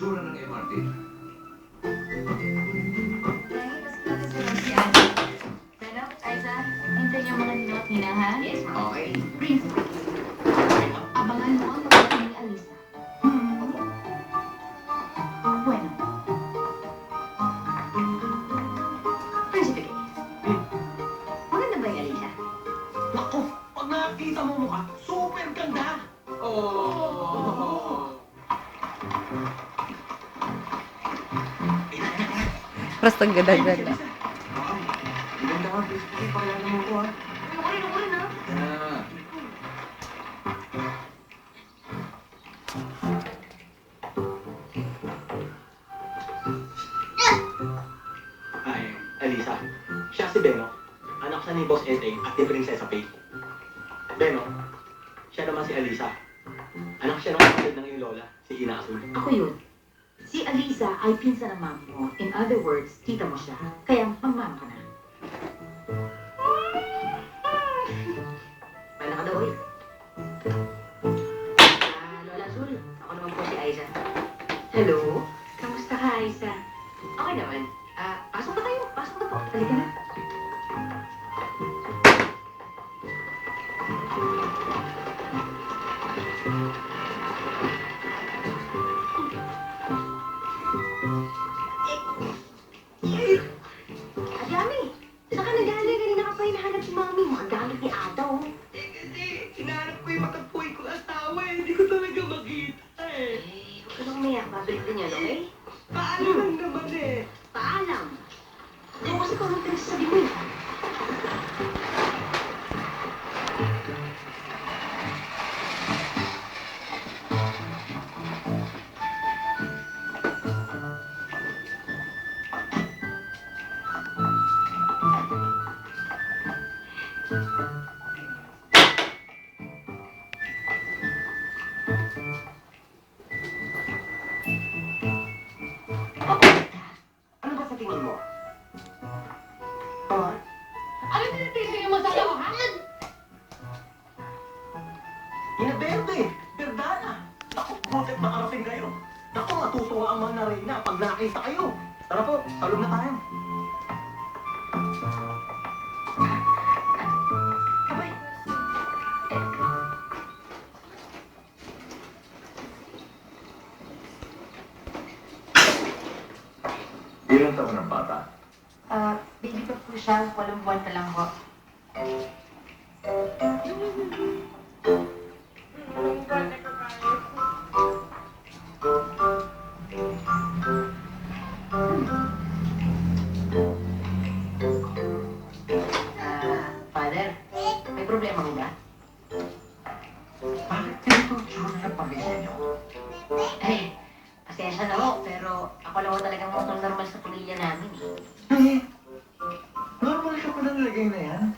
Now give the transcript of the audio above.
basura ng MRT. Ano, Aiza? Hintayin yung mga ninot nila, ha? Yes, ma'am. Okay. Prince, abangan mo ang mga ni Alisa. Bueno. Prinsipe Reyes. Maganda ba yung Alisa? Naku, pag nakakita mo mukha, super ganda! Oh. Basta ganda-ganda. Ma'am, maganda ka. Please, pakilala mo ko, ha? Ako rin, ha? Ah. Ay, Alisa, siya si Beno. Anak siya ni Boss Eteng at ni Prinsesa Faith. Beno, siya naman si Alisa. Anak siya ng kapatid ng iyong lola, si Ina Azul. Ako yun. Si Alisa ay pinsan ng mami mo. In other words, tita mo siya. Kaya pang-mama ka na. Paano ka daw, oy? Lola Azul, ako naman po si Aiza. Hello? Kamusta ka, Aiza? Okay naman. Pasok na kayo. Pasok na po. Halika na. Adami, saan ka nagaling? Kanina ka pa hinahanap si Mami. Makagalit ni Ata, oh. Kasi, hinahanap ko yung matagpuin ko asawa eh. Hindi ko talaga makita eh. Huwag ka nang umiyak. Babalik din yan, okay? Paalam lang naman eh. Paalam. Ikaw kasi kung anong pinagsasabi ko eh. Ano ba sa tingin mo? Ano tinitingin mo sa ako, ha? Ina Berde, Berdana. Naku, butit makarating kayo. Naku, matutuwa ang mga narina pag nakita kayo. Tara po, salog na tayo. Abay. Ilang taon ng bata? Baby pa po siya. 8 buwan pa lang po. Father, may problema mo ba? Bakit ganito ang tsura ng pamilya niyo? Eh, pasensya na ho, pero ako lang ho talagang mukhang normal sa pamilya namin eh. Eh, normal ka pa na nilagay na yan.